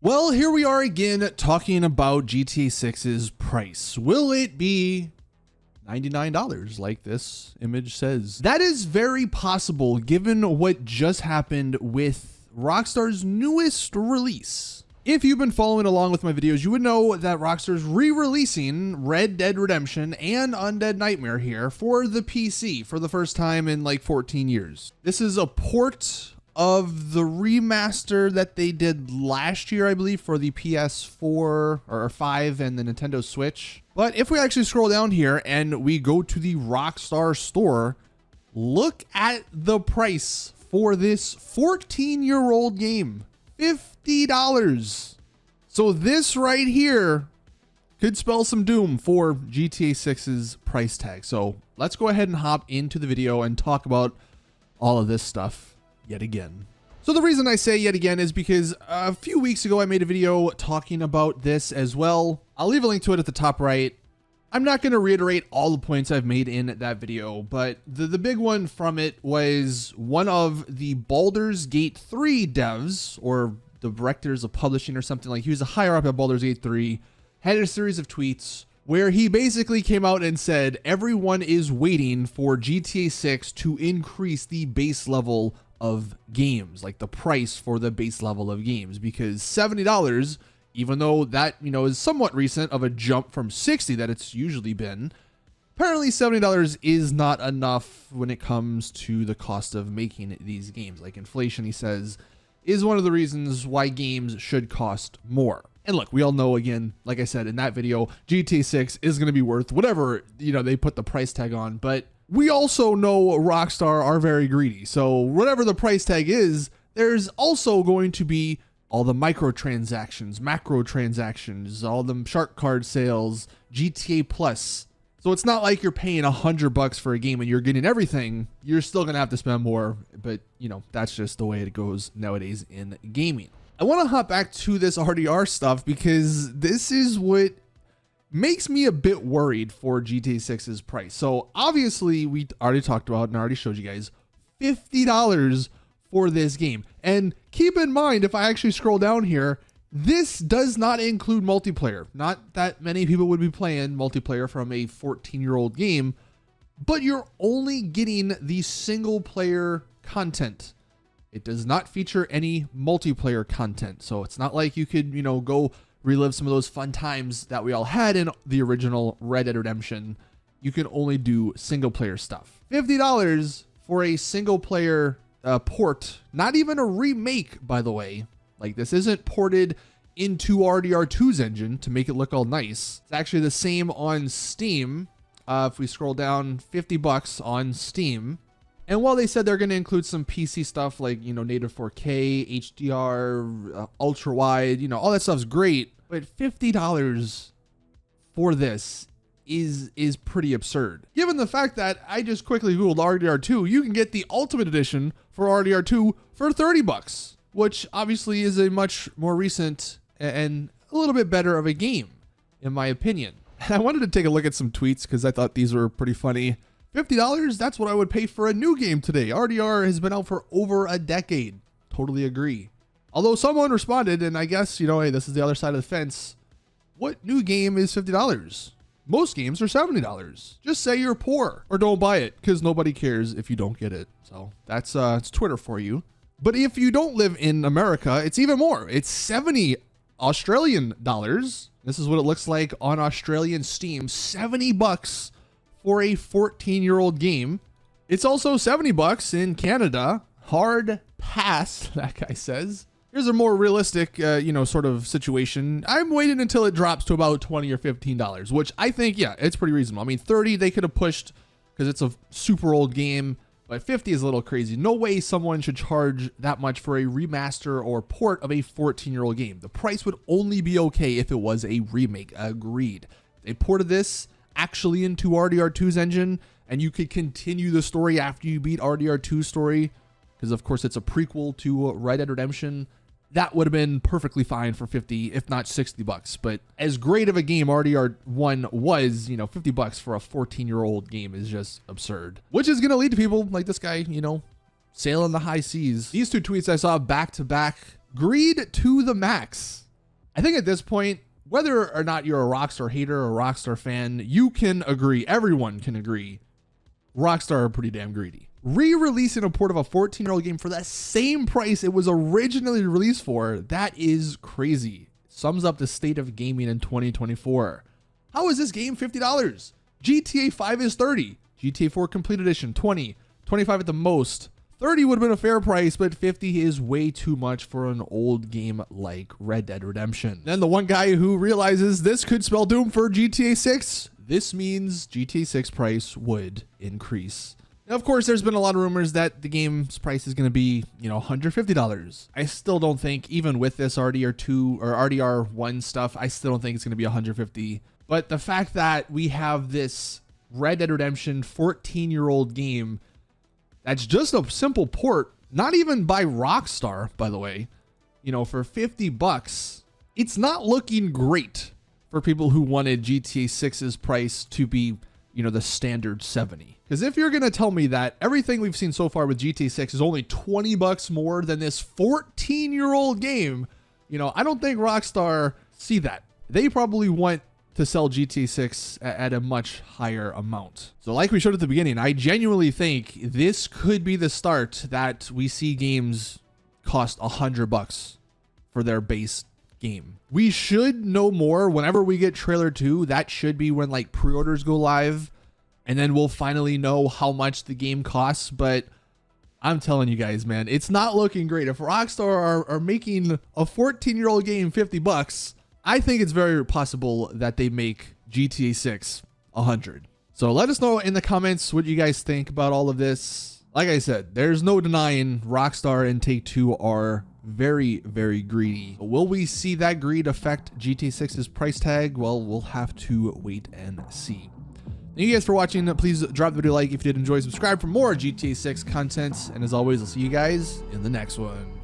Well, here we are again talking about GTA 6's price. Will it be $99 like this image says? That is very possible given what just happened with Rockstar's newest release. If you've been following along with my videos, you would know that Rockstar's re-releasing Red Dead Redemption and Undead Nightmare here for the PC for the first time in like 14 years. This is a port of the remaster that they did last year, I believe, for the PS4 or 5 and the Nintendo Switch. But if we actually scroll down here and we go to the Rockstar store, look at the price for this 14-year-old game. $50. So this right here could spell some doom for GTA 6's price tag. So let's go ahead and hop into the video and talk about all of this stuff yet again. So the reason I say yet again is because a few weeks ago I made a video talking about this as well. I'll leave a link to it at the top right. I'm not going to reiterate all the points I've made in that video, but the big one from it was one of the Baldur's Gate 3 devs, or the directors of publishing or something, like he was a higher up at Baldur's Gate 3, had a series of tweets where he basically came out and said everyone is waiting for GTA 6 to increase the base level of games, like the price for the base level of games, because $70, even though that, is somewhat recent of a jump from $60 that it's usually been, apparently $70 is not enough when it comes to the cost of making these games. Like inflation, he says, is one of the reasons why games should cost more. And look, we all know, again, like I said in that video, GTA 6 is going to be worth whatever, they put the price tag on, but we also know Rockstar are very greedy. So whatever the price tag is, there's also going to be all the microtransactions, macro transactions, all the shark card sales, GTA Plus. So it's not like you're paying $100 for a game and you're getting everything. You're still going to have to spend more, but that's just the way it goes nowadays in gaming. I want to hop back to this RDR stuff because this is what makes me a bit worried for GTA 6's price. So obviously we already talked about and I already showed you guys $50 for this game. And keep in mind, if I actually scroll down here, this does not include multiplayer. Not that many people would be playing multiplayer from a 14-year-old game, but you're only getting the single player content. It does not feature any multiplayer content. So it's not like you could, go relive some of those fun times that we all had in the original Red Dead Redemption. You can only do single player stuff. $50 for a single player port, not even a remake, by the way. Like, this isn't ported into RDR2's engine to make it look all nice. It's actually the same on Steam. If we scroll down, $50 on Steam. And while they said they're going to include some PC stuff like, native 4K, HDR, ultra wide, all that stuff's great, but $50 for this is pretty absurd. Given the fact that I just quickly Googled RDR2, you can get the Ultimate Edition for RDR2 for $30, which obviously is a much more recent and a little bit better of a game, in my opinion. And I wanted to take a look at some tweets because I thought these were pretty funny. $50, that's what I would pay for a new game today. RDR has been out for over a decade. Totally agree. Although someone responded, and I guess, hey, this is the other side of the fence. What new game is $50? Most games are $70. Just say you're poor or don't buy it because nobody cares if you don't get it. So that's it's Twitter for you. But if you don't live in America, it's even more. It's 70 Australian dollars. This is what it looks like on Australian Steam. $70 for a 14-year-old game. It's also $70 in Canada. Hard pass, that guy says. Here's a more realistic, sort of situation. I'm waiting until it drops to about $20 or $15, which I think, yeah, it's pretty reasonable. I mean, 30 they could have pushed because it's a super old game, but 50 is a little crazy. No way someone should charge that much for a remaster or port of a 14-year-old game. The price would only be okay if it was a remake. Agreed. They ported this actually into RDR2's engine, and you could continue the story after you beat RDR2's story, because of course it's a prequel to Red Dead Redemption. That would have been perfectly fine for 50, if not $60. But as great of a game RDR1 was, $50 for a 14-year-old game is just absurd. Which is going to lead to people like this guy, sailing the high seas. These two tweets I saw back to back, greed to the max. I think at this point, whether or not you're a Rockstar hater or a Rockstar fan, you can agree, everyone can agree, Rockstar are pretty damn greedy. Re-releasing a port of a 14-year-old game for that same price it was originally released for, that is crazy. Sums up the state of gaming in 2024. How is this game $50? GTA 5 is $30. GTA 4 Complete Edition, $20. $25 at the most. $30 would have been a fair price, but $50 is way too much for an old game like Red Dead Redemption. Then the one guy who realizes this could spell doom for GTA 6, this means GTA 6 price would increase. Now, of course, there's been a lot of rumors that the game's price is going to be, $150. I still don't think, even with this RDR2 or RDR1 stuff, I still don't think it's going to be $150. But the fact that we have this Red Dead Redemption 14-year-old game that's just a simple port, not even by Rockstar, by the way, for $50, it's not looking great for people who wanted GTA 6's price to be, the standard 70. Because if you're going to tell me that everything we've seen so far with GTA 6 is only $20 more than this 14-year-old game, I don't think Rockstar see that. They probably want to sell GTA 6 at a much higher amount. So like we showed at the beginning, I genuinely think this could be the start that we see games cost $100 for their base game. We should know more whenever we get trailer 2. That should be when like pre-orders go live, and then we'll finally know how much the game costs. But I'm telling you guys, man, it's not looking great. If Rockstar are making a 14-year-old game $50, I think it's very possible that they make GTA 6 $100. So let us know in the comments what you guys think about all of this. Like I said, there's no denying Rockstar and Take-Two are very, very greedy. Will we see that greed affect GTA 6's price tag? Well, we'll have to wait and see. Thank you guys for watching. Please drop the video a like if you did enjoy. Subscribe for more GTA 6 content. And as always, I'll see you guys in the next one.